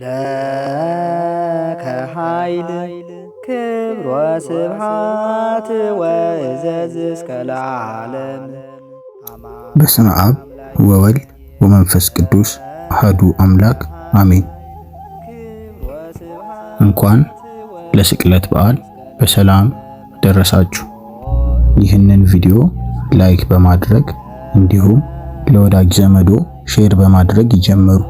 ለከ ኃይል ክብር ወስብሐት ወእዘዝ እስከ ለዓለም። በስመ አብ ወወልድ ወመንፈስ ቅዱስ አሐዱ አምላክ አሜን። እንኳን ለስቅለት በዓል በሰላም ደረሳችሁ። ይህንን ቪዲዮ ላይክ በማድረግ እንዲሁም ለወዳጅ ዘመዶ ሼር በማድረግ ይጀምሩ።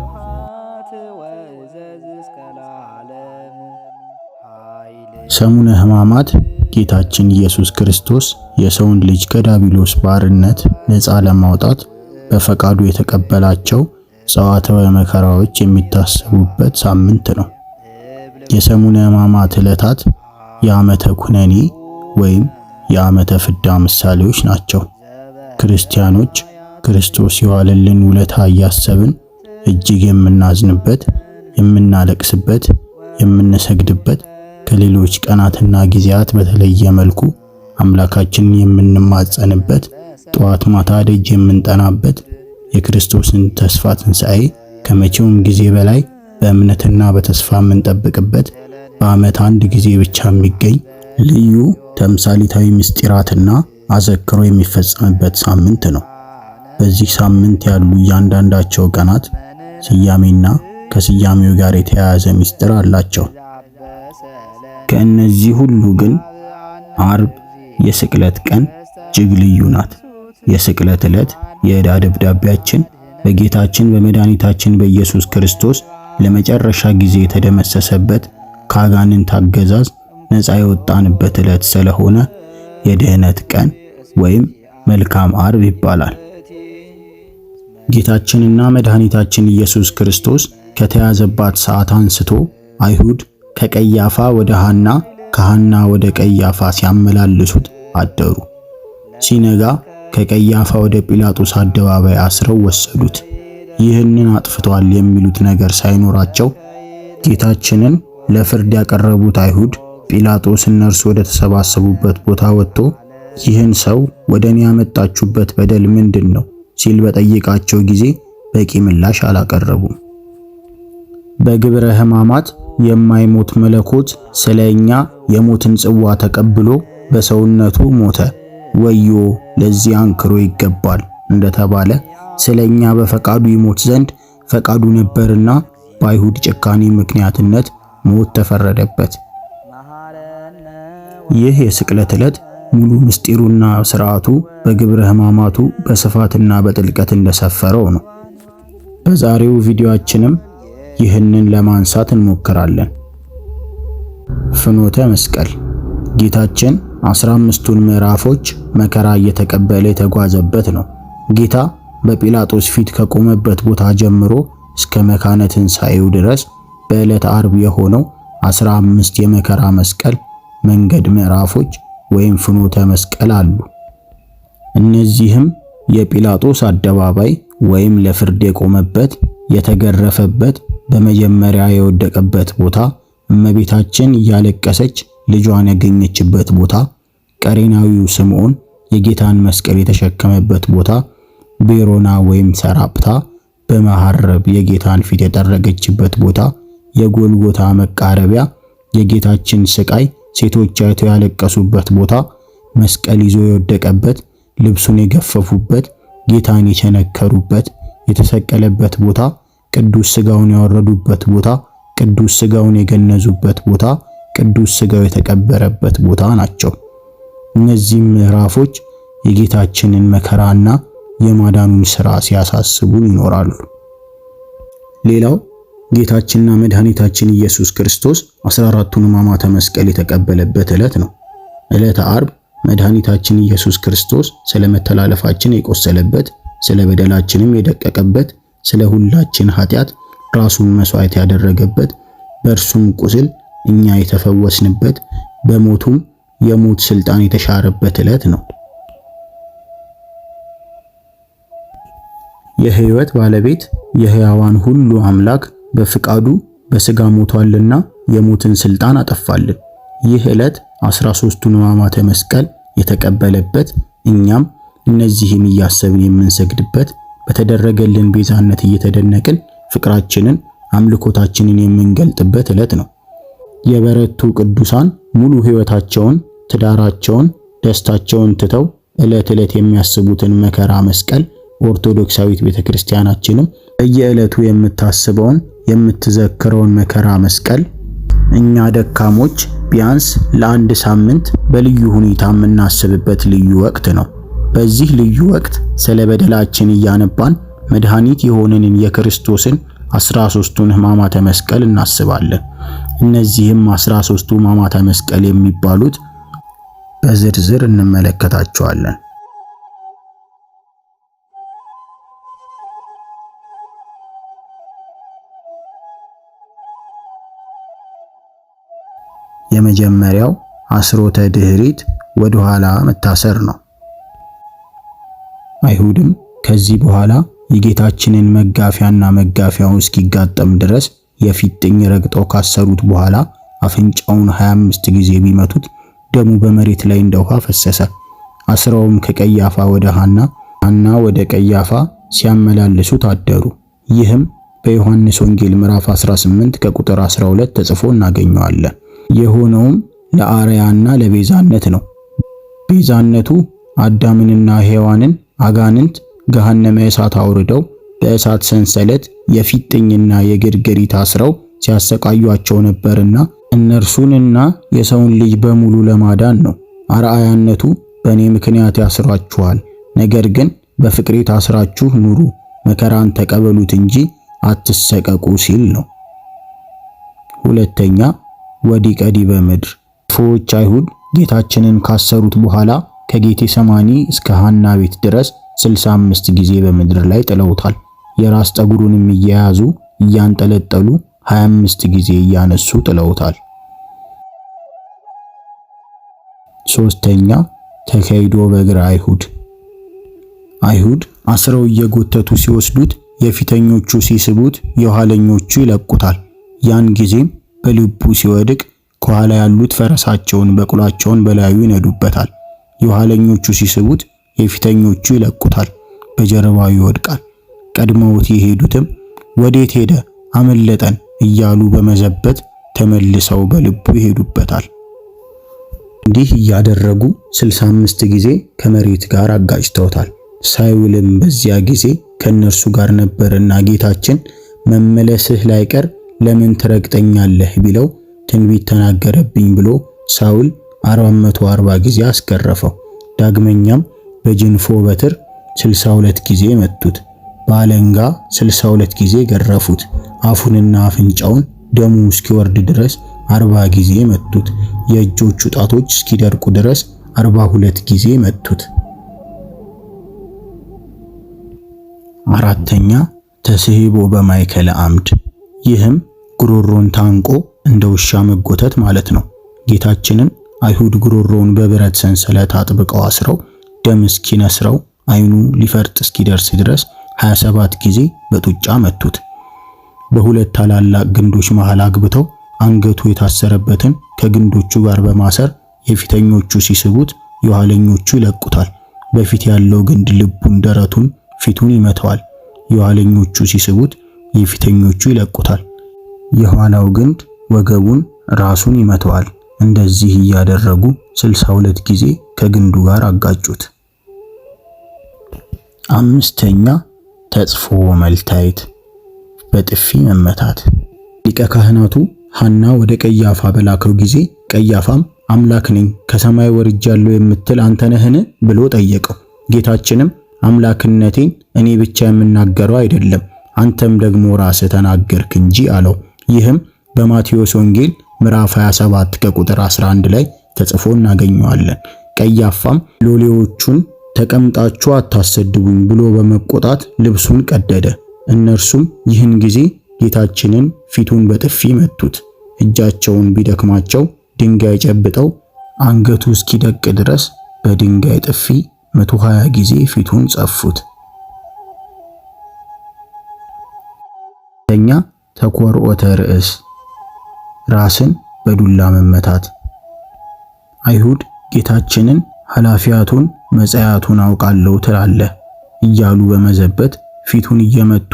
ሰሙነ ሕማማት ጌታችን ኢየሱስ ክርስቶስ የሰውን ልጅ ከዲያብሎስ ባርነት ነፃ ለማውጣት በፈቃዱ የተቀበላቸው ጸዋትወ መከራዎች የሚታሰቡበት ሳምንት ነው። የሰሙነ ሕማማት ዕለታት የዓመተ ኩነኔ ወይም የዓመተ ፍዳ ምሳሌዎች ናቸው። ክርስቲያኖች ክርስቶስ የዋለልን ውለታ እያሰብን እጅግ የምናዝንበት፣ የምናለቅስበት፣ የምንሰግድበት፣ ከሌሎች ቀናትና ጊዜያት በተለየ መልኩ አምላካችንን የምንማጸንበት፣ ጠዋት ማታ ደጅ የምንጠናበት፣ የክርስቶስን ተስፋ ትንሣኤ ከመቼውም ጊዜ በላይ በእምነትና በተስፋ የምንጠብቅበት፣ በዓመት አንድ ጊዜ ብቻ የሚገኝ ልዩ ተምሳሊታዊ ምስጢራትና አዘክሮ የሚፈጸምበት ሳምንት ነው። በዚህ ሳምንት ያሉ እያንዳንዳቸው ቀናት ስያሜና ከስያሜው ጋር የተያያዘ ምስጢር አላቸው። ከእነዚህ ሁሉ ግን ዓርብ የስቅለት ቀን እጅግ ልዩ ናት። የስቅለት ዕለት የዕዳ ደብዳቤያችን በጌታችን በመድኃኒታችን በኢየሱስ ክርስቶስ ለመጨረሻ ጊዜ የተደመሰሰበት፣ ከአጋንንት አገዛዝ ነፃ የወጣንበት ዕለት ስለሆነ የድኅነት ቀን ወይም መልካም ዓርብ ይባላል። ጌታችንና መድኃኒታችን ኢየሱስ ክርስቶስ ከተያዘባት ሰዓት አንስቶ አይሁድ ከቀያፋ ወደ ሐና፣ ከሐና ወደ ቀያፋ ሲያመላልሱት አደሩ። ሲነጋ ከቀያፋ ወደ ጲላጦስ አደባባይ አስረው ወሰዱት። ይህንን አጥፍቷል የሚሉት ነገር ሳይኖራቸው ጌታችንን ለፍርድ ያቀረቡት አይሁድ ጲላጦስ እነርሱ ወደ ተሰባሰቡበት ቦታ ወጥቶ ይህን ሰው ወደ እኔ ያመጣችሁበት በደል ምንድን ነው ሲል በጠየቃቸው ጊዜ በቂ ምላሽ አላቀረቡም። በግብረ ሕማማት የማይሞት መለኮት ስለኛ የሞትን ጽዋ ተቀብሎ በሰውነቱ ሞተ፣ ወዮ ለዚህ አንክሮ ይገባል እንደተባለ ስለኛ በፈቃዱ ይሞት ዘንድ ፈቃዱ ነበርና በአይሁድ ጭካኔ ምክንያትነት ሞት ተፈረደበት። ይህ የስቅለት ዕለት ሙሉ ምስጢሩና ሥርዓቱ በግብረ ሕማማቱ በስፋትና በጥልቀት እንደሰፈረው ነው። በዛሬው ቪዲዮአችንም ይህንን ለማንሳት እንሞክራለን። ፍኖተ መስቀል ጌታችን 15ቱን ምዕራፎች መከራ እየተቀበለ የተጓዘበት ነው። ጌታ በጲላጦስ ፊት ከቆመበት ቦታ ጀምሮ እስከ መካነ ትንሣኤው ድረስ በዕለተ ዓርብ የሆነው 15 የመከራ መስቀል መንገድ ምዕራፎች ወይም ፍኖተ መስቀል አሉ። እነዚህም የጲላጦስ አደባባይ ወይም ለፍርድ የቆመበት፣ የተገረፈበት፣ በመጀመሪያ የወደቀበት ቦታ፣ እመቤታችን እያለቀሰች ልጇን ያገኘችበት ቦታ፣ ቀሬናዊው ስምዖን የጌታን መስቀል የተሸከመበት ቦታ፣ ቤሮና ወይም ሰራፕታ በመሐረብ የጌታን ፊት የጠረገችበት ቦታ፣ የጎልጎታ መቃረቢያ የጌታችን ስቃይ ሴቶች አይተው ያለቀሱበት ቦታ፣ መስቀል ይዞ የወደቀበት፣ ልብሱን የገፈፉበት፣ ጌታን የቸነከሩበት፣ የተሰቀለበት ቦታ፣ ቅዱስ ሥጋውን ያወረዱበት ቦታ፣ ቅዱስ ሥጋውን የገነዙበት ቦታ፣ ቅዱስ ሥጋው የተቀበረበት ቦታ ናቸው። እነዚህ ምዕራፎች የጌታችንን መከራና የማዳኑን ሥራ ሲያሳስቡን ይኖራሉ። ሌላው ጌታችንና መድኃኒታችን ኢየሱስ ክርስቶስ 14ቱን ሕማማተ መስቀል የተቀበለበት ዕለት ነው። ዕለተ ዓርብ መድኃኒታችን ኢየሱስ ክርስቶስ ስለ መተላለፋችን የቆሰለበት፣ ስለ በደላችንም የደቀቀበት፣ ስለ ሁላችን ኃጢአት ራሱን መስዋዕት ያደረገበት፣ በእርሱም ቁስል እኛ የተፈወስንበት፣ በሞቱም የሞት ሥልጣን የተሻረበት ዕለት ነው። የሕይወት ባለቤት የሕያዋን ሁሉ አምላክ በፍቃዱ በሥጋ ሞቷልና የሞትን ሥልጣን አጠፋልን። ይህ ዕለት 13ቱን ሕማማተ መስቀል የተቀበለበት፣ እኛም እነዚህን እያሰብን የምንሰግድበት፣ በተደረገልን ቤዛነት እየተደነቅን ፍቅራችንን አምልኮታችንን የምንገልጥበት ዕለት ነው። የበረቱ ቅዱሳን ሙሉ ሕይወታቸውን፣ ትዳራቸውን፣ ደስታቸውን ትተው ዕለት ዕለት የሚያስቡትን መከራ መስቀል ኦርቶዶክሳዊት ቤተክርስቲያናችንም በየዕለቱ የምታስበውን የምትዘክረውን መከራ መስቀል እኛ ደካሞች ቢያንስ ለአንድ ሳምንት በልዩ ሁኔታ የምናስብበት ልዩ ወቅት ነው። በዚህ ልዩ ወቅት ስለ በደላችን እያነባን መድኃኒት የሆነንን የክርስቶስን 13ቱን ሕማማተ መስቀል እናስባለን። እነዚህም 13ቱ ሕማማተ መስቀል የሚባሉት በዝርዝር እንመለከታቸዋለን። የመጀመሪያው አስሮተ ድኅሪት ወደ ኋላ መታሰር ነው። አይሁድም ከዚህ በኋላ የጌታችንን መጋፊያና መጋፊያው እስኪጋጠም ድረስ የፊጥኝ ረግጠው ካሰሩት በኋላ አፍንጫውን 25 ጊዜ ቢመቱት ደሙ በመሬት ላይ እንደ ውሃ ፈሰሰ። አስረውም ከቀያፋ ወደ ሐና ወደ ቀያፋ ሲያመላልሱት አደሩ። ይህም በዮሐንስ ወንጌል ምዕራፍ 18 ከቁጥር 12 ተጽፎ እናገኘዋለን። የሆነውም ለአርያና ለቤዛነት ነው። ቤዛነቱ አዳምንና ሔዋንን አጋንንት ገሃነመ እሳት አውርደው በእሳት ሰንሰለት የፊጥኝና የግርግሪት አስረው ሲያሰቃዩአቸው ነበርና እነርሱንና የሰውን ልጅ በሙሉ ለማዳን ነው። አርአያነቱ በእኔ ምክንያት ያስሯችኋል፣ ነገር ግን በፍቅሬ ታስራችሁ ኑሩ፣ መከራን ተቀበሉት እንጂ አትሰቀቁ ሲል ነው። ሁለተኛ ወዲቀ ዲበ ምድር። ክፉዎች አይሁድ ጌታችንን ካሰሩት በኋላ ከጌቴ ሰማኒ እስከ ሐና ቤት ድረስ 65 ጊዜ በምድር ላይ ጥለውታል። የራስ ጠጉሩንም እየያዙ እያንጠለጠሉ 25 ጊዜ እያነሱ ጥለውታል። ሶስተኛ ተከይዶ በእግረ አይሁድ። አይሁድ አስረው እየጎተቱ ሲወስዱት የፊተኞቹ ሲስቡት የኋለኞቹ ይለቁታል። ያን ጊዜም በልቡ ሲወድቅ ከኋላ ያሉት ፈረሳቸውን በቅሏቸውን በላዩ ይነዱበታል። የኋለኞቹ ሲስቡት የፊተኞቹ ይለቁታል፣ በጀርባው ይወድቃል። ቀድመውት የሄዱትም ወዴት ሄደ አመለጠን እያሉ በመዘበት ተመልሰው በልቡ ይሄዱበታል። እንዲህ እያደረጉ 65 ጊዜ ከመሬት ጋር አጋጭተውታል። ሳይውልም በዚያ ጊዜ ከነርሱ ጋር ነበርና ጌታችን መመለስህ ላይቀር ለምን ትረግጠኛለህ ቢለው ትንቢት ተናገረብኝ ብሎ ሳውል 440 ጊዜ አስገረፈው። ዳግመኛም በጅንፎ በትር 62 ጊዜ መቱት። በአለንጋ 62 ጊዜ ገረፉት። አፉንና አፍንጫውን ደሙ እስኪወርድ ድረስ 40 ጊዜ መቱት። የእጆቹ ጣቶች እስኪደርቁ ድረስ 42 ጊዜ መቱት። አራተኛ ተስሂቦ በማይከለ አምድ። ይህም ጉሮሮን ታንቆ እንደ ውሻ መጎተት ማለት ነው። ጌታችንን አይሁድ ጉሮሮውን በብረት ሰንሰለት አጥብቀው አስረው ደም እስኪነስረው አይኑ ሊፈርጥ እስኪደርስ ድረስ 27 ጊዜ በጡጫ መቱት። በሁለት ታላላቅ ግንዶች መሃል አግብተው አንገቱ የታሰረበትን ከግንዶቹ ጋር በማሰር የፊተኞቹ ሲስቡት የኋለኞቹ ይለቁታል። በፊት ያለው ግንድ ልቡን፣ ደረቱን፣ ፊቱን ይመታዋል። የኋለኞቹ ሲስቡት የፊተኞቹ ይለቁታል። የኋላው ግንድ ወገቡን፣ ራሱን ይመታዋል። እንደዚህ እያደረጉ 62 ጊዜ ከግንዱ ጋር አጋጩት። አምስተኛ ተጽፎ መልታይት፣ በጥፊ መመታት። ሊቀ ካህናቱ ሐና ወደ ቀያፋ በላከው ጊዜ ቀያፋም አምላክ ነኝ ከሰማይ ወርጃለሁ የምትል አንተ ነህን ብሎ ጠየቀው። ጌታችንም አምላክነቴን እኔ ብቻ የምናገረው አይደለም አንተም ደግሞ ራስህ ተናገርክ እንጂ አለው። ይህም በማቴዎስ ወንጌል ምዕራፍ 27 ከቁጥር 11 ላይ ተጽፎ እናገኘዋለን። ቀያፋም ሎሌዎቹን ተቀምጣችሁ አታሰድቡኝ ብሎ በመቆጣት ልብሱን ቀደደ። እነርሱም ይህን ጊዜ ጌታችንን ፊቱን በጥፊ መቱት። እጃቸውን ቢደክማቸው ድንጋይ ጨብጠው አንገቱ እስኪደቅ ድረስ በድንጋይ ጥፊ 120 ጊዜ ፊቱን ጸፉት። ተኛ ተኮርዖተ ርእስ፣ ራስን በዱላ መመታት። አይሁድ ጌታችንን ኃላፊያቱን መጻያቱን አውቃለሁ ትላለህ እያሉ በመዘበት ፊቱን እየመቱ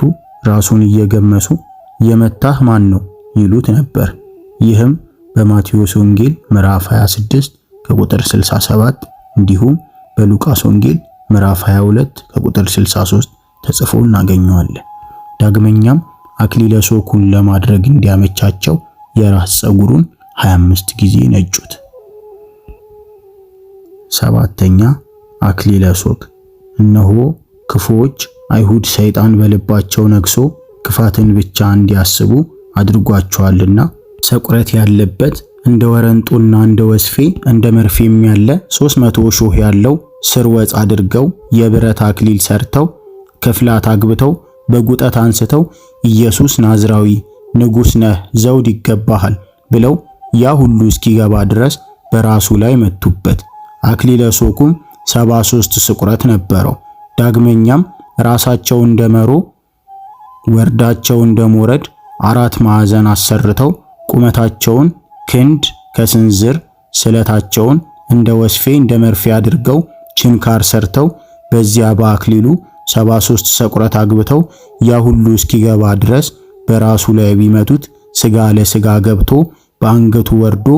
ራሱን እየገመሱ የመታህ ማን ነው ይሉት ነበር። ይህም በማቴዎስ ወንጌል ምዕራፍ 26 ከቁጥር 67 እንዲሁም በሉቃስ ወንጌል ምዕራፍ 22 ከቁጥር 63 ተጽፎ እናገኘዋለን። ዳግመኛም አክሊለ ሦኩን ለማድረግ እንዲያመቻቸው የራስ ፀጉሩን 25 ጊዜ ነጩት። ሰባተኛ አክሊለ ሦክ። እነሆ ክፉዎች አይሁድ ሰይጣን በልባቸው ነግሶ ክፋትን ብቻ እንዲያስቡ አድርጓቸዋልና ሰቁረት ያለበት እንደ ወረንጦና እንደ ወስፌ እንደ መርፌም ያለ 300 እሾህ ያለው ስርወጽ አድርገው የብረት አክሊል ሰርተው ከፍላት አግብተው በጉጠት አንስተው ኢየሱስ ናዝራዊ ንጉሥ ነህ ዘውድ ይገባሃል ብለው ያ ሁሉ እስኪገባ ድረስ በራሱ ላይ መቱበት። አክሊለ ሦኩም 73 ስቁረት ነበረው። ዳግመኛም ራሳቸው እንደ መሮ ወርዳቸው እንደ ሞረድ 4 ማዕዘን አሰርተው ቁመታቸውን ክንድ ከስንዝር ስለታቸውን እንደ ወስፌ እንደ መርፌ አድርገው ችንካር ሰርተው በዚያ በአክሊሉ 73 ሰቁረት አግብተው ያ ሁሉ እስኪገባ ድረስ በራሱ ላይ ቢመቱት ስጋ ለስጋ ገብቶ በአንገቱ ወርዶ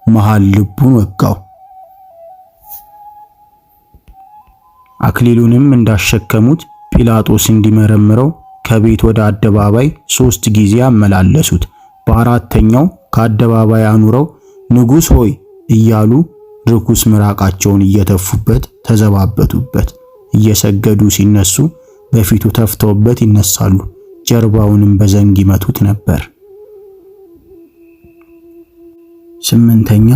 መሃል ልቡን ወጋው። አክሊሉንም እንዳሸከሙት ጲላጦስ እንዲመረምረው ከቤት ወደ አደባባይ 3 ጊዜ አመላለሱት። በአራተኛው ከአደባባይ አኑረው ንጉሥ ሆይ እያሉ ርኩስ ምራቃቸውን እየተፉበት ተዘባበቱበት። እየሰገዱ ሲነሱ በፊቱ ተፍተውበት ይነሳሉ፣ ጀርባውንም በዘንግ ይመቱት ነበር። ስምንተኛ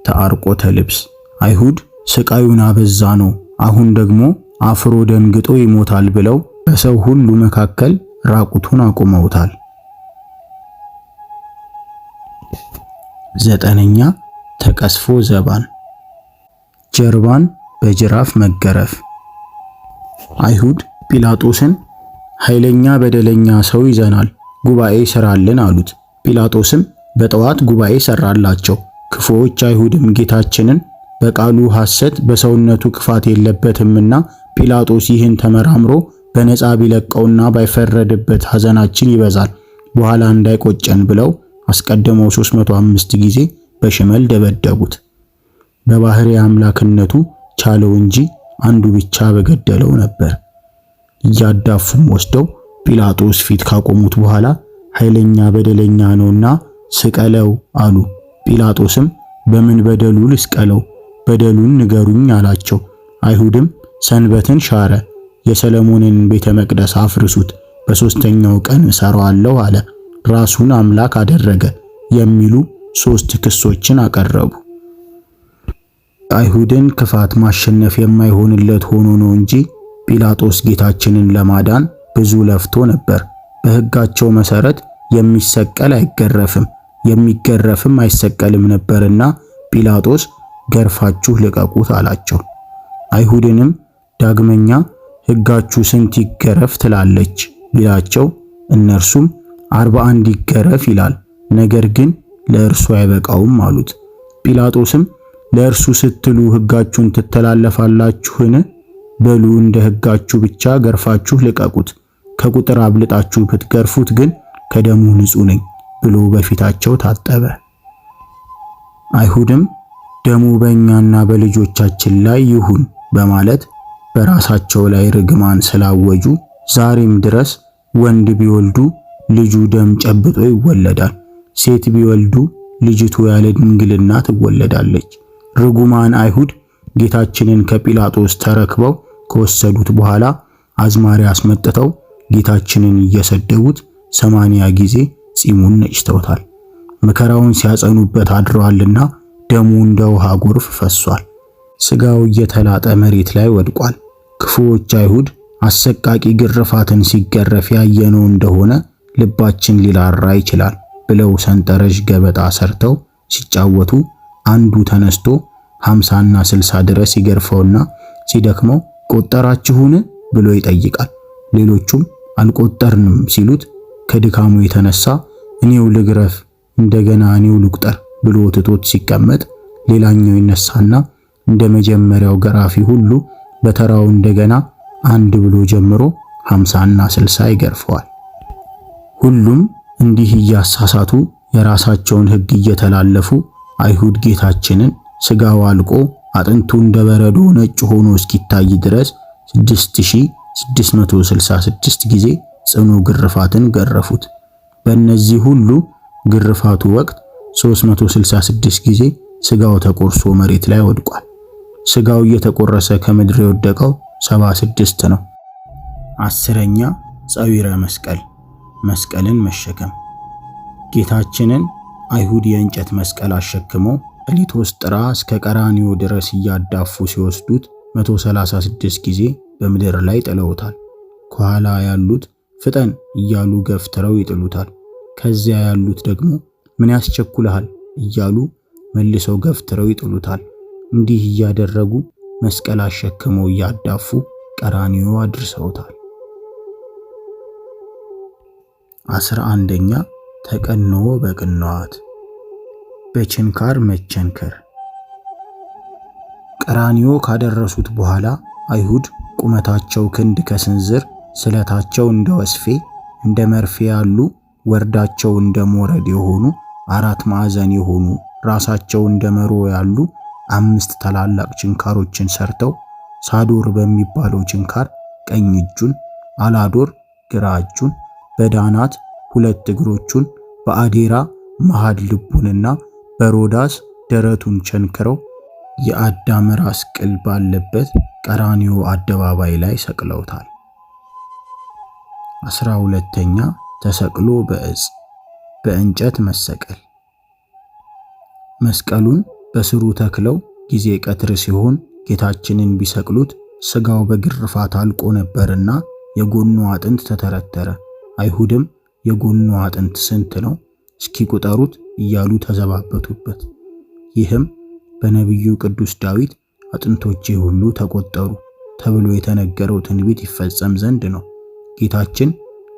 ተአርቆተ ልብስ። አይሁድ ስቃዩን አበዛ ነው፣ አሁን ደግሞ አፍሮ ደንግጦ ይሞታል ብለው በሰው ሁሉ መካከል ራቁቱን አቁመውታል። ዘጠነኛ ተቀስፎ ዘባን። ጀርባን በጅራፍ መገረፍ። አይሁድ ጲላጦስን ኃይለኛ በደለኛ ሰው ይዘናል፣ ጉባኤ ሰራልን አሉት። ጲላጦስም በጠዋት ጉባኤ ሰራላቸው። ክፉዎች አይሁድም ጌታችንን በቃሉ ሐሰት በሰውነቱ ክፋት የለበትምና ጲላጦስ ይህን ተመራምሮ በነፃ ቢለቀውና ባይፈረድበት ሐዘናችን ይበዛል፣ በኋላ እንዳይቆጨን ብለው አስቀድመው 305 ጊዜ በሽመል ደበደቡት። በባህሪ አምላክነቱ ቻለው እንጂ አንዱ ብቻ በገደለው ነበር። እያዳፉም ወስደው ጲላጦስ ፊት ካቆሙት በኋላ ኃይለኛ በደለኛ ነውና ስቀለው አሉ። ጲላጦስም በምን በደሉ ልስቀለው? በደሉን ንገሩኝ አላቸው። አይሁድም ሰንበትን ሻረ፣ የሰለሞንን ቤተ መቅደስ አፍርሱት፣ በሦስተኛው ቀን እሰራዋለሁ አለ፣ ራሱን አምላክ አደረገ የሚሉ 3 ክሶችን አቀረቡ። አይሁድን ክፋት ማሸነፍ የማይሆንለት ሆኖ ነው እንጂ ጲላጦስ ጌታችንን ለማዳን ብዙ ለፍቶ ነበር። በሕጋቸው መሰረት የሚሰቀል አይገረፍም፣ የሚገረፍም አይሰቀልም ነበርና ጲላጦስ ገርፋችሁ ልቀቁት አላቸው። አይሁድንም ዳግመኛ ሕጋችሁ ስንት ይገረፍ ትላለች ቢላቸው እነርሱም 41 ይገረፍ ይላል፣ ነገር ግን ለእርሱ አይበቃውም አሉት። ጲላጦስም ለእርሱ ስትሉ ሕጋችሁን ትተላለፋላችሁን? በሉ እንደ ሕጋችሁ ብቻ ገርፋችሁ ልቀቁት፣ ከቁጥር አብልጣችሁ ብትገርፉት ግን ከደሙ ንጹሕ ነኝ ብሎ በፊታቸው ታጠበ። አይሁድም ደሙ በእኛና በልጆቻችን ላይ ይሁን በማለት በራሳቸው ላይ ርግማን ስላወጁ ዛሬም ድረስ ወንድ ቢወልዱ ልጁ ደም ጨብጦ ይወለዳል፣ ሴት ቢወልዱ ልጅቱ ያለ ድንግልና ትወለዳለች። ርጉማን አይሁድ ጌታችንን ከጲላጦስ ተረክበው ከወሰዱት በኋላ አዝማሪ አስመጥተው ጌታችንን እየሰደቡት 80 ጊዜ ጺሙን ነጭተውታል። መከራውን ሲያጸኑበት አድረዋልና ደሙ እንደ ውሃ ጎርፍ ፈሷል። ስጋው እየተላጠ መሬት ላይ ወድቋል። ክፉዎች አይሁድ አሰቃቂ ግርፋትን ሲገረፍ ያየነው እንደሆነ ልባችን ሊራራ ይችላል ብለው ሰንጠረዥ ገበጣ ሰርተው ሲጫወቱ አንዱ ተነስቶ 50 እና 60 ድረስ ይገርፈውና ሲደክመው ቆጠራችሁን ብሎ ይጠይቃል። ሌሎቹም አልቆጠርንም ሲሉት ከድካሙ የተነሳ እኔው ልግረፍ እንደገና እኔው ልቁጠር ብሎ ትቶት ሲቀመጥ ሌላኛው ይነሳና እንደ መጀመሪያው ገራፊ ሁሉ በተራው እንደገና አንድ ብሎ ጀምሮ 50 እና 60 ይገርፈዋል። ሁሉም እንዲህ እያሳሳቱ የራሳቸውን ሕግ እየተላለፉ አይሁድ ጌታችንን ሥጋው አልቆ አጥንቱ እንደ በረዶ ነጭ ሆኖ እስኪታይ ድረስ 6666 ጊዜ ጽኑ ግርፋትን ገረፉት። በእነዚህ ሁሉ ግርፋቱ ወቅት 366 ጊዜ ሥጋው ተቆርሶ መሬት ላይ ወድቋል። ሥጋው እየተቆረሰ ከምድር የወደቀው 76 ነው። 10ኛ ጸዊረ መስቀል፣ መስቀልን መሸከም። ጌታችንን አይሁድ የእንጨት መስቀል አሸክመው ከሊቶስጥራ እስከ ቀራንዮ ድረስ እያዳፉ ሲወስዱት 136 ጊዜ በምድር ላይ ጥለውታል። ከኋላ ያሉት ፍጠን እያሉ ገፍትረው ይጥሉታል። ከዚያ ያሉት ደግሞ ምን ያስቸኩልሃል እያሉ መልሰው ገፍትረው ይጥሉታል። እንዲህ እያደረጉ መስቀል አሸክመው እያዳፉ ቀራንዮ አድርሰውታል። 11ኛ ተቀንዖ በቅንዋት፣ በችንካር መቸንከር። ቀራንዮ ካደረሱት በኋላ አይሁድ ቁመታቸው ክንድ ከስንዝር፣ ስለታቸው እንደ ወስፌ እንደ መርፌ ያሉ፣ ወርዳቸው እንደ ሞረድ የሆኑ፣ አራት ማዕዘን የሆኑ፣ ራሳቸው እንደ መሮ ያሉ 5 ታላላቅ ችንካሮችን ሰርተው ሳዶር በሚባለው ችንካር ቀኝ እጁን፣ አላዶር ግራ እጁን፣ በዳናት 2 እግሮቹን፣ በአዴራ መሃል ልቡንና በሮዳስ ደረቱን ቸንክረው የአዳም ራስ ቅል ባለበት ቀራንዮ አደባባይ ላይ ሰቅለውታል። 12ኛ ተሰቅሎ በዕፅ፣ በእንጨት መሰቀል። መስቀሉን በስሩ ተክለው ጊዜ ቀትር ሲሆን ጌታችንን ቢሰቅሉት ሥጋው በግርፋት አልቆ ነበርና የጎኑ አጥንት ተተረተረ። አይሁድም የጎኑ አጥንት ስንት ነው እስኪ ቁጠሩት እያሉ ተዘባበቱበት። ይህም በነቢዩ ቅዱስ ዳዊት አጥንቶቼ ሁሉ ተቆጠሩ ተብሎ የተነገረው ትንቢት ይፈጸም ዘንድ ነው። ጌታችን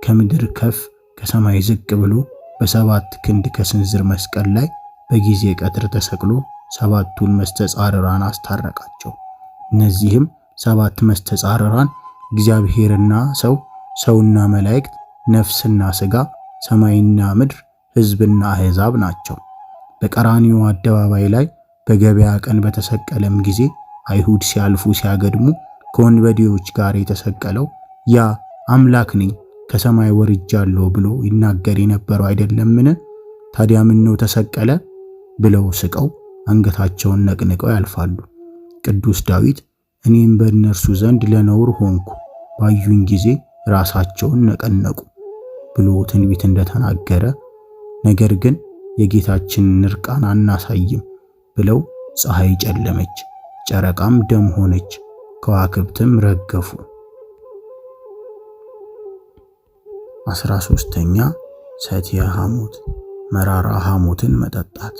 ከምድር ከፍ ከሰማይ ዝቅ ብሎ በ7 ክንድ ከስንዝር መስቀል ላይ በጊዜ ቀትር ተሰቅሎ 7ቱን መስተጻርራን አስታረቃቸው። እነዚህም 7 መስተጻርራን እግዚአብሔርና ሰው፣ ሰውና መላእክት፣ ነፍስና ሥጋ፣ ሰማይና ምድር፣ ሕዝብና አሕዛብ ናቸው። በቀራንዮ አደባባይ ላይ በገበያ ቀን በተሰቀለም ጊዜ አይሁድ ሲያልፉ ሲያገድሙ ከወንበዴዎች ጋር የተሰቀለው ያ አምላክ ነኝ ከሰማይ ወርጃለሁ ብሎ ይናገር የነበረው አይደለምን? ታዲያ ምን ነው ተሰቀለ ብለው ስቀው አንገታቸውን ነቅንቀው ያልፋሉ። ቅዱስ ዳዊት እኔም በእነርሱ ዘንድ ለነውር ሆንኩ፣ ባዩኝ ጊዜ ራሳቸውን ነቀነቁ ብሎ ትንቢት እንደተናገረ፣ ነገር ግን የጌታችንን እርቃን አናሳይም ብለው ፀሐይ ጨለመች፣ ጨረቃም ደም ሆነች፣ ከዋክብትም ረገፉ። 13ኛ ሰትየ ሐሞት፣ መራራ ሐሞትን መጠጣት።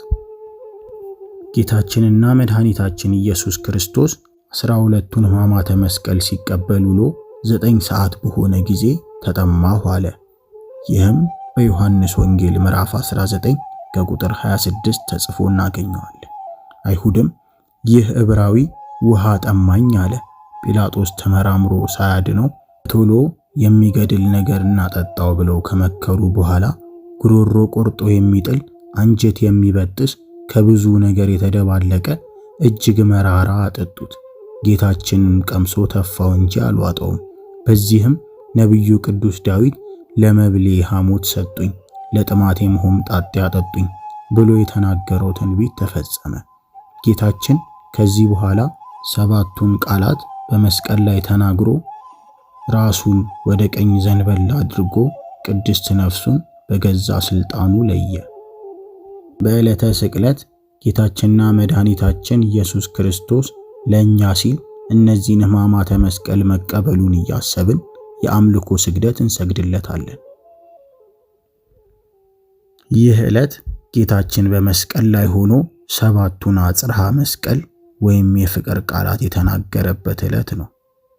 ጌታችንና መድኃኒታችን ኢየሱስ ክርስቶስ 12ቱን ሕማማተ መስቀል ሲቀበል ውሎ 9 ሰዓት በሆነ ጊዜ ተጠማሁ አለ። ይህም በዮሐንስ ወንጌል ምዕራፍ 19 ከቁጥር 26 ተጽፎ እናገኘዋለን። አይሁድም ይህ ዕብራዊ ውሃ ጠማኝ አለ። ጲላጦስ ተመራምሮ ሳያድነው ቶሎ የሚገድል ነገር እናጠጣው ብለው ከመከሩ በኋላ ጉሮሮ ቆርጦ የሚጥል አንጀት የሚበጥስ ከብዙ ነገር የተደባለቀ እጅግ መራራ አጠጡት። ጌታችንን ቀምሶ ተፋው እንጂ አልዋጠውም። በዚህም ነቢዩ ቅዱስ ዳዊት ለመብሌ ሐሞት ሰጡኝ፣ ለጥማቴም ሆምጣጤ አጠጡኝ ብሎ የተናገረው ትንቢት ተፈጸመ። ጌታችን ከዚህ በኋላ 7ቱን ቃላት በመስቀል ላይ ተናግሮ ራሱን ወደ ቀኝ ዘንበል አድርጎ ቅድስት ነፍሱን በገዛ ስልጣኑ ለየ። በዕለተ ስቅለት ጌታችንና መድኃኒታችን ኢየሱስ ክርስቶስ ለእኛ ሲል እነዚህን ሕማማተ መስቀል መቀበሉን እያሰብን የአምልኮ ስግደት እንሰግድለታለን። ይህ ዕለት ጌታችን በመስቀል ላይ ሆኖ 7ቱን አጽርሐ መስቀል ወይም የፍቅር ቃላት የተናገረበት ዕለት ነው።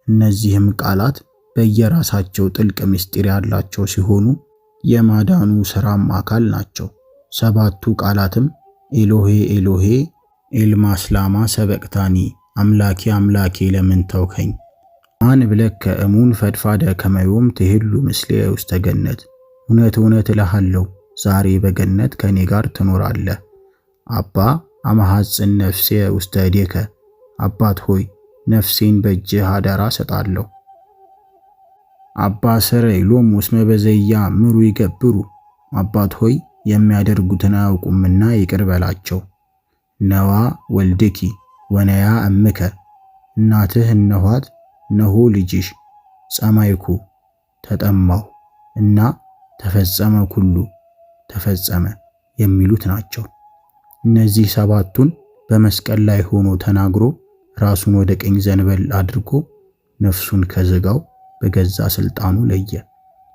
እነዚህም ቃላት በየራሳቸው ጥልቅ ምስጢር ያላቸው ሲሆኑ የማዳኑ ሥራም አካል ናቸው። 7ቱ ቃላትም ኤሎሄ ኤሎሄ ኤልማስ ላማ ሰበቅታኒ፣ አምላኬ አምላኬ ለምን ተውከኝ፣ አን ብለከ እሙን ፈድፋደ ከመዮም ትሄሉ ምስሌ ውስተ ገነት፣ እውነት እውነት እልሃለሁ ዛሬ በገነት ከኔ ጋር ትኖራለህ። አባ አማሐጽን ነፍሴ ውስተ እዴከ፣ አባት ሆይ ነፍሴን በእጅህ አደራ ሰጣለሁ። አባ ሰረይ ሎሙ እስመ በዘኢያእምሩ ይገብሩ፣ አባት ሆይ የሚያደርጉትን አያውቁምና ይቅር በላቸው። ነዋ ወልድኪ ወነያ እምከ፣ እናትህ እነኋት እነሆ ልጅሽ። ጸማይኩ ተጠማሁ እና ተፈጸመ ኩሉ ተፈጸመ የሚሉት ናቸው። እነዚህ ሰባቱን በመስቀል ላይ ሆኖ ተናግሮ ራሱን ወደ ቀኝ ዘንበል አድርጎ ነፍሱን ከሥጋው በገዛ ስልጣኑ ለየ።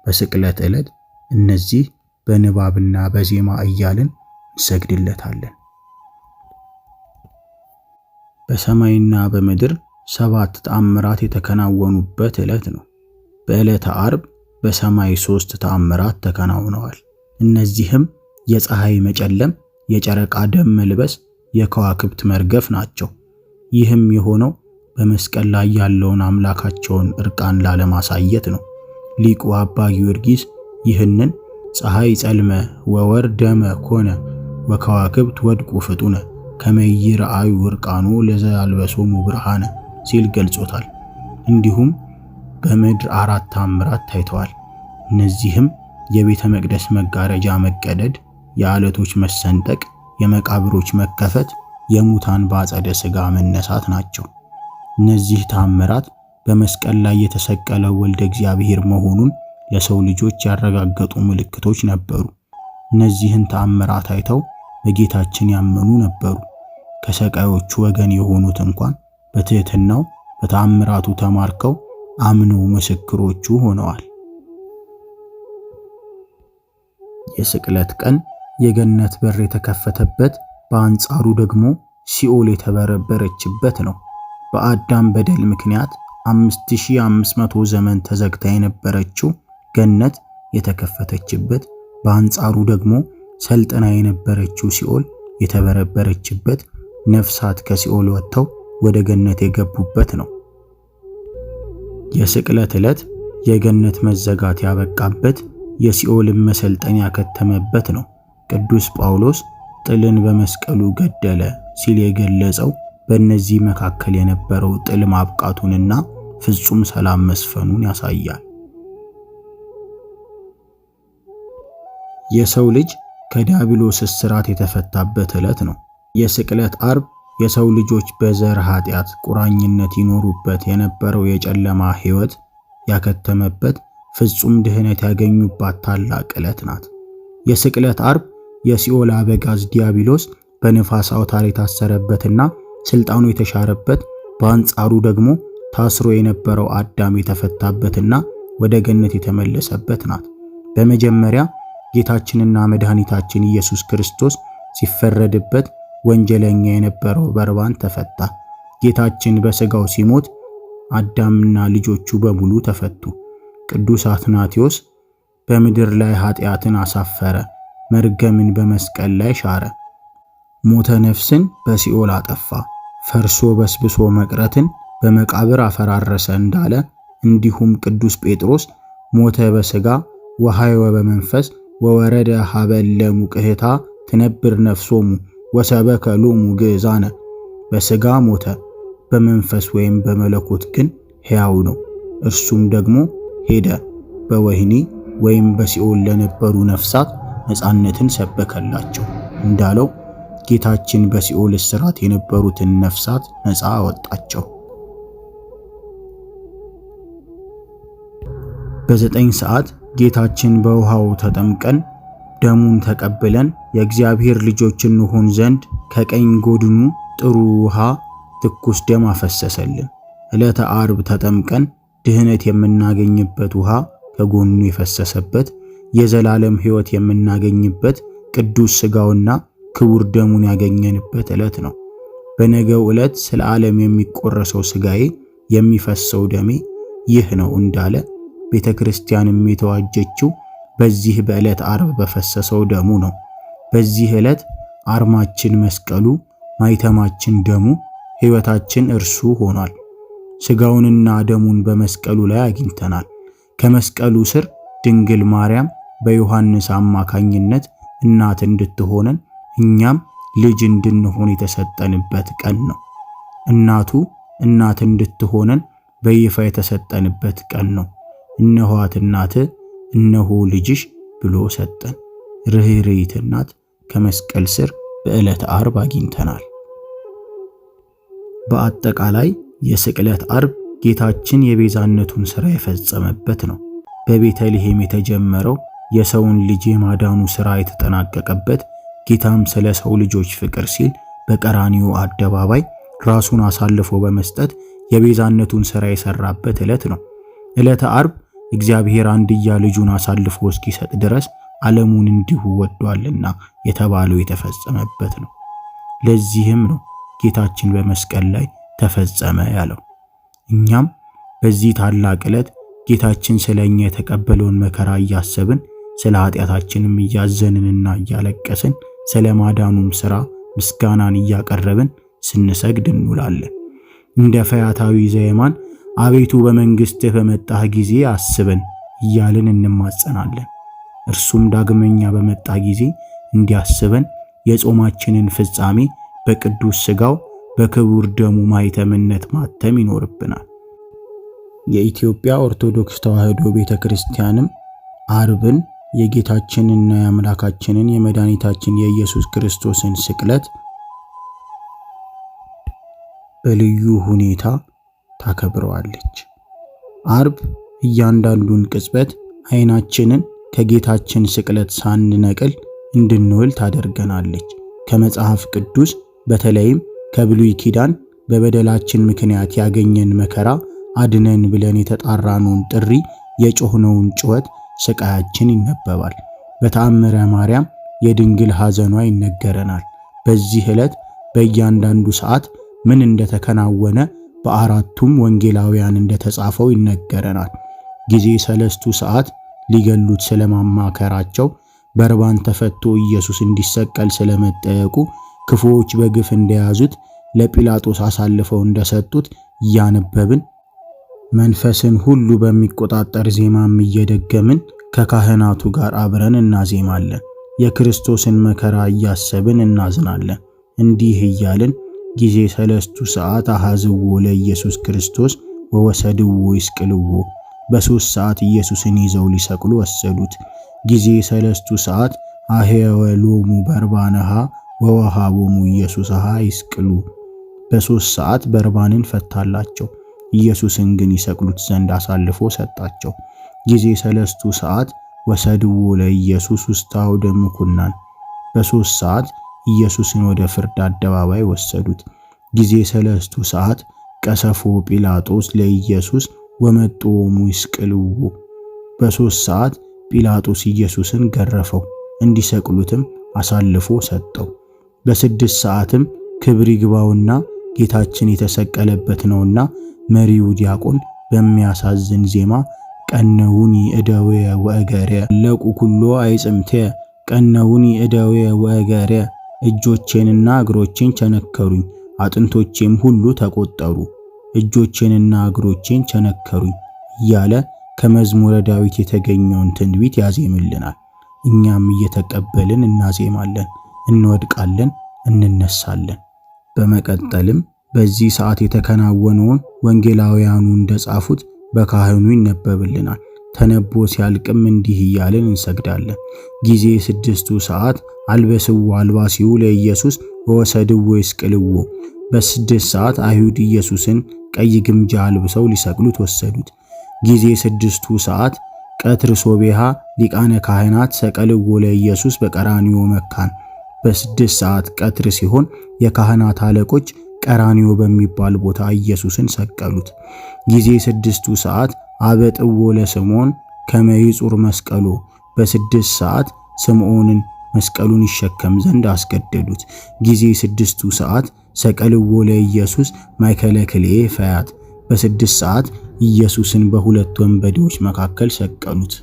በስቅለት ዕለት እነዚህ በንባብና በዜማ እያልን እንሰግድለታለን። በሰማይና በምድር 7 ተአምራት የተከናወኑበት ዕለት ነው። በዕለተ ዓርብ በሰማይ 3 ተአምራት ተከናውነዋል። እነዚህም የፀሐይ መጨለም፣ የጨረቃ ደም መልበስ፣ የከዋክብት መርገፍ ናቸው። ይህም የሆነው በመስቀል ላይ ያለውን አምላካቸውን ዕርቃን ላለማሳየት ነው። ሊቁ አባ ጊዮርጊስ ይህንን ፀሐይ ጸልመ ወወር ደመ ኮነ ወከዋክብት ወድቁ ፍጡነ ከመይረአዩ ዕርቃኑ ለዘአልበሶሙ ብርሃነ ሲል ገልጾታል። እንዲሁም በምድር 4 ተአምራት ታይተዋል። እነዚህም የቤተ መቅደስ መጋረጃ መቀደድ፣ የዓለቶች መሰንጠቅ፣ የመቃብሮች መከፈት፣ የሙታን በአጸደ ሥጋ መነሳት ናቸው። እነዚህ ተአምራት በመስቀል ላይ የተሰቀለው ወልደ እግዚአብሔር መሆኑን ለሰው ልጆች ያረጋገጡ ምልክቶች ነበሩ። እነዚህን ተአምራት አይተው በጌታችን ያመኑ ነበሩ። ከሰቃዮቹ ወገን የሆኑት እንኳን በትሕትናው በተአምራቱ ተማርከው አምነው ምስክሮቹ ሆነዋል። የስቅለት ቀን የገነት በር የተከፈተበት፣ በአንጻሩ ደግሞ ሲኦል የተበረበረችበት ነው። በአዳም በደል ምክንያት 5500 ዘመን ተዘግታ የነበረችው ገነት የተከፈተችበት፣ በአንጻሩ ደግሞ ሰልጥና የነበረችው ሲኦል የተበረበረችበት፣ ነፍሳት ከሲኦል ወጥተው ወደ ገነት የገቡበት ነው። የስቅለት ዕለት የገነት መዘጋት ያበቃበት፣ የሲኦልን መሰልጠን ያከተመበት ነው። ቅዱስ ጳውሎስ ጥልን በመስቀሉ ገደለ ሲል የገለጸው በእነዚህ መካከል የነበረው ጥል ማብቃቱንና ፍጹም ሰላም መስፈኑን ያሳያል። የሰው ልጅ ከዲያብሎስ እስራት የተፈታበት ዕለት ነው። የስቅለት ዓርብ የሰው ልጆች በዘር ኃጢአት ቁራኝነት ይኖሩበት የነበረው የጨለማ ሕይወት ያከተመበት፣ ፍጹም ድህነት ያገኙባት ታላቅ ዕለት ናት። የስቅለት ዓርብ የሲኦል አበጋዝ ዲያብሎስ በንፋስ አውታር የታሰረበትና ስልጣኑ የተሻረበት፣ በአንጻሩ ደግሞ ታስሮ የነበረው አዳም የተፈታበትና ወደ ገነት የተመለሰበት ናት። በመጀመሪያ ጌታችንና መድኃኒታችን ኢየሱስ ክርስቶስ ሲፈረድበት ወንጀለኛ የነበረው በርባን ተፈታ። ጌታችን በሥጋው ሲሞት አዳምና ልጆቹ በሙሉ ተፈቱ። ቅዱስ አትናቴዎስ በምድር ላይ ኃጢአትን አሳፈረ፣ መርገምን በመስቀል ላይ ሻረ፣ ሞተ ነፍስን በሲኦል አጠፋ፣ ፈርሶ በስብሶ መቅረትን በመቃብር አፈራረሰ እንዳለ፣ እንዲሁም ቅዱስ ጴጥሮስ ሞተ በሥጋ ወሐይወ በመንፈስ ወወረደ ሀበለ ሙቅህታ ትነብር ነፍሶሙ ወሰበከ ሎሙ ግእዛነ፣ በሥጋ ሞተ፣ በመንፈስ ወይም በመለኮት ግን ሕያው ነው። እርሱም ደግሞ ሄደ፣ በወህኒ ወይም በሲኦል ለነበሩ ነፍሳት ነፃነትን ሰበከላቸው እንዳለው ጌታችን በሲኦል እስራት የነበሩትን ነፍሳት ነፃ አወጣቸው። በ9 ሰዓት ጌታችን በውሃው ተጠምቀን ደሙን ተቀብለን የእግዚአብሔር ልጆች እንሆን ዘንድ ከቀኝ ጎድኑ ጥሩ ውሃ ትኩስ ደም አፈሰሰልን። ዕለተ ዓርብ ተጠምቀን ድህነት የምናገኝበት ውሃ ከጎኑ የፈሰሰበት፣ የዘላለም ሕይወት የምናገኝበት ቅዱስ ሥጋውና ክቡር ደሙን ያገኘንበት ዕለት ነው። በነገው ዕለት ስለ ዓለም የሚቆረሰው ሥጋዬ የሚፈሰው ደሜ ይህ ነው እንዳለ ቤተ ክርስቲያንም የተዋጀችው በዚህ በዕለት ዓርብ በፈሰሰው ደሙ ነው። በዚህ ዕለት አርማችን መስቀሉ፣ ማይተማችን ደሙ፣ ሕይወታችን እርሱ ሆኗል። ሥጋውንና ደሙን በመስቀሉ ላይ አግኝተናል። ከመስቀሉ ስር ድንግል ማርያም በዮሐንስ አማካኝነት እናት እንድትሆነን እኛም ልጅ እንድንሆን የተሰጠንበት ቀን ነው። እናቱ እናት እንድትሆነን በይፋ የተሰጠንበት ቀን ነው። እነኋት እናትህ እነሆ ልጅሽ ብሎ ሰጠን። ርኅርኅት እናት ከመስቀል ስር በዕለተ ዓርብ አግኝተናል። በአጠቃላይ የስቅለት ዓርብ ጌታችን የቤዛነቱን ሥራ የፈጸመበት ነው። በቤተልሔም የተጀመረው የሰውን ልጅ የማዳኑ ሥራ የተጠናቀቀበት፣ ጌታም ስለ ሰው ልጆች ፍቅር ሲል በቀራንዮ አደባባይ ራሱን አሳልፎ በመስጠት የቤዛነቱን ሥራ የሰራበት ዕለት ነው። ዕለተ ዓርብ እግዚአብሔር አንድያ ልጁን አሳልፎ እስኪሰጥ ድረስ ዓለሙን እንዲሁ ወዷልና የተባለው የተፈጸመበት ነው። ለዚህም ነው ጌታችን በመስቀል ላይ ተፈጸመ ያለው። እኛም በዚህ ታላቅ ዕለት ጌታችን ስለኛ የተቀበለውን መከራ እያሰብን ስለ ኃጢአታችንም እያዘንንና እያለቀስን ስለ ማዳኑም ሥራ ምስጋናን እያቀረብን ስንሰግድ እንውላለን። እንደ ፈያታዊ ዘየማን አቤቱ በመንግሥትህ በመጣህ ጊዜ አስበን እያልን እንማጸናለን። እርሱም ዳግመኛ በመጣ ጊዜ እንዲያስበን የጾማችንን ፍጻሜ በቅዱስ ሥጋው በክቡር ደሙ ማኅተምነት ማተም ይኖርብናል። የኢትዮጵያ ኦርቶዶክስ ተዋሕዶ ቤተክርስቲያንም ዓርብን የጌታችንና የአምላካችንን የመድኃኒታችን የኢየሱስ ክርስቶስን ስቅለት በልዩ ሁኔታ ታከብረዋለች። ዓርብ እያንዳንዱን ቅጽበት ዓይናችንን ከጌታችን ስቅለት ሳንነቅል እንድንውል ታደርገናለች። ከመጽሐፍ ቅዱስ በተለይም ከብሉይ ኪዳን በበደላችን ምክንያት ያገኘን መከራ አድነን ብለን የተጣራነውን ጥሪ፣ የጮኽነውን ጩኸት፣ ስቃያችን ይነበባል። በተአምረ ማርያም የድንግል ሐዘኗ ይነገረናል። በዚህ ዕለት በእያንዳንዱ ሰዓት ምን እንደተከናወነ በአራቱም ወንጌላውያን እንደተጻፈው ይነገረናል። ጊዜ ሰለስቱ ሰዓት ሊገሉት ስለማማከራቸው፣ በርባን ተፈቶ ኢየሱስ እንዲሰቀል ስለመጠየቁ፣ ክፉዎች በግፍ እንደያዙት ለጲላጦስ አሳልፈው እንደሰጡት እያነበብን መንፈስን ሁሉ በሚቆጣጠር ዜማም እየደገምን ከካህናቱ ጋር አብረን እናዜማለን። የክርስቶስን መከራ እያሰብን እናዝናለን። እንዲህ እያልን ጊዜ ሰለስቱ ሰዓት አሐዝዎ ለኢየሱስ ክርስቶስ ወወሰድዎ ይስቅልዎ። በ3 ሰዓት ኢየሱስን ይዘው ሊሰቅሉ ወሰዱት። ጊዜ ሰለስቱ ሰዓት አህየወ ሎሙ በርባነሃ ወወሃቦሙ ኢየሱስሃ ይስቅሉ። በ3 ሰዓት በርባንን ፈታላቸው፣ ኢየሱስን ግን ይሰቅሉት ዘንድ አሳልፎ ሰጣቸው። ጊዜ ሰለስቱ ሰዓት ወሰድዎ ለኢየሱስ ውስተ አውደ ምኵናን። በ3 ሰዓት ኢየሱስን ወደ ፍርድ አደባባይ ወሰዱት። ጊዜ ሰለስቱ ሰዓት ቀሰፎ ጲላጦስ ለኢየሱስ ወመጥዎሙ ይስቅልዎ። በ3 ሰዓት ጲላጦስ ኢየሱስን ገረፈው፣ እንዲሰቅሉትም አሳልፎ ሰጠው። በ6 ሰዓትም ክብር ይግባውና ጌታችን የተሰቀለበት ነውና መሪው ዲያቆን በሚያሳዝን ዜማ ቀነውኒ እደዌየ ወእገርየ ለቁ ኩሎ አይጽምትየ፣ ቀነውኒ እደዌየ ወእገርየ፣ እጆቼንና እግሮቼን ቸነከሩኝ፣ አጥንቶቼም ሁሉ ተቆጠሩ፣ እጆቼንና እግሮቼን ቸነከሩኝ እያለ ከመዝሙረ ዳዊት የተገኘውን ትንቢት ያዜምልናል። እኛም እየተቀበልን እናዜማለን፣ እንወድቃለን፣ እንነሳለን። በመቀጠልም በዚህ ሰዓት የተከናወነውን ወንጌላውያኑ እንደጻፉት በካህኑ ይነበብልናል። ተነቦ ሲያልቅም እንዲህ እያልን እንሰግዳለን። ጊዜ 6ቱ ሰዓት አልበስዎ አልባሲሁ ለኢየሱስ ወወሰድዎ ይስቅልዎ። በ6 ሰዓት አይሁድ ኢየሱስን ቀይ ግምጃ አልብሰው ሊሰቅሉት ወሰዱት። ጊዜ 6ቱ ሰዓት ቀትር ሶቤሃ ሊቃነ ካህናት ሰቀልዎ ለኢየሱስ በቀራንዮ መካን። በ6 ሰዓት ቀትር ሲሆን የካህናት አለቆች ቀራንዮ በሚባል ቦታ ኢየሱስን ሰቀሉት። ጊዜ 6ቱ ሰዓት አበጥዎ ለስምዖን ከመ ይጹር መስቀሎ። በ6 ሰዓት ስምዖንን መስቀሉን ይሸከም ዘንድ አስገደዱት። ጊዜ 6ቱ ሰዓት ሰቀልዎ ለኢየሱስ ማእከለ ክልኤ ፈያት። በ6 ሰዓት ኢየሱስን በሁለት ወንበዴዎች መካከል ሰቀሉት።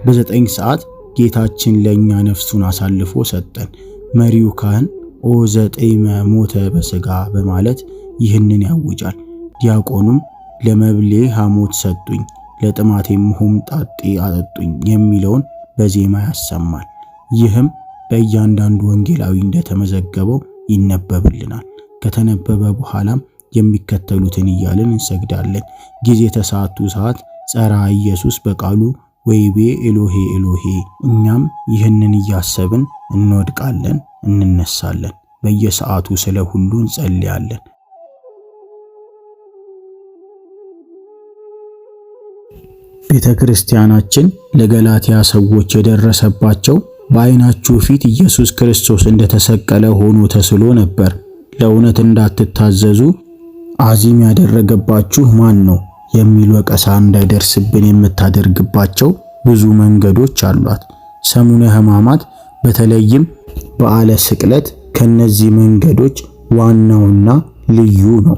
በ9 ሰዓት ጌታችን ለኛ ነፍሱን አሳልፎ ሰጠን። መሪው ካህን ኦ ዘጠይመ ሞተ በሥጋ በማለት ይህንን ያውጃል። ዲያቆኑም ለመብሌ ሐሞት ሰጡኝ ለጥማቴም ሆምጣጤ አጠጡኝ የሚለውን በዜማ ያሰማል። ይህም በእያንዳንዱ ወንጌላዊ እንደተመዘገበው ይነበብልናል። ከተነበበ በኋላም የሚከተሉትን እያልን እንሰግዳለን። ጊዜ ተሰዓቱ ሰዓት ጸራ ኢየሱስ በቃሉ ወይቤ ኤሎሄ ኤሎሄ። እኛም ይህንን እያሰብን እንወድቃለን፣ እንነሳለን። በየሰዓቱ ስለ ሁሉ እንጸልያለን። ቤተ ክርስቲያናችን ለገላትያ ሰዎች የደረሰባቸው በዓይናችሁ ፊት ኢየሱስ ክርስቶስ እንደተሰቀለ ሆኖ ተስሎ ነበር። ለእውነት እንዳትታዘዙ አዚም ያደረገባችሁ ማን ነው የሚል ወቀሳ እንዳይደርስብን የምታደርግባቸው ብዙ መንገዶች አሏት። ሰሙነ ሕማማት በተለይም በዓለ ስቅለት ከነዚህ መንገዶች ዋናውና ልዩ ነው።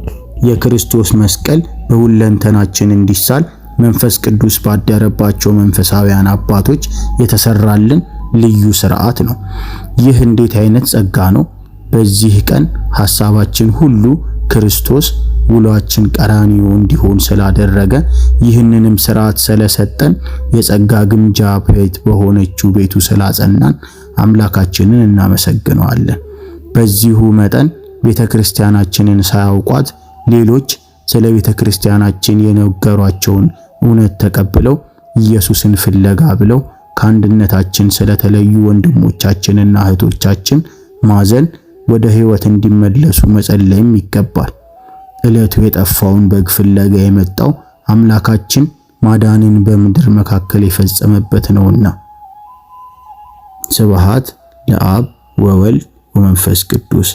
የክርስቶስ መስቀል በሁለንተናችን እንዲሳል መንፈስ ቅዱስ ባደረባቸው መንፈሳውያን አባቶች የተሰራልን ልዩ ሥርዓት ነው። ይህ እንዴት አይነት ጸጋ ነው! በዚህ ቀን ሐሳባችን ሁሉ ክርስቶስ፣ ውሏችን ቀራንዮ እንዲሆን ስላደረገ ይህንንም ሥርዓት ስለሰጠን የጸጋ ግምጃ ቤት በሆነችው ቤቱ ስላጸናን አምላካችንን እናመሰግነዋለን። በዚሁ መጠን ቤተ ክርስቲያናችንን ሳያውቋት ሌሎች ስለ ቤተ ክርስቲያናችን የነገሯቸውን እውነት ተቀብለው ኢየሱስን ፍለጋ ብለው ከአንድነታችን ስለተለዩ ወንድሞቻችንና እህቶቻችን ማዘን፣ ወደ ሕይወት እንዲመለሱ መጸለይም ይገባል። ዕለቱ የጠፋውን በግ ፍለጋ የመጣው አምላካችን ማዳንን በምድር መካከል የፈጸመበት ነውና። ስብሐት ለአብ ወወልድ ወመንፈስ ቅዱስ።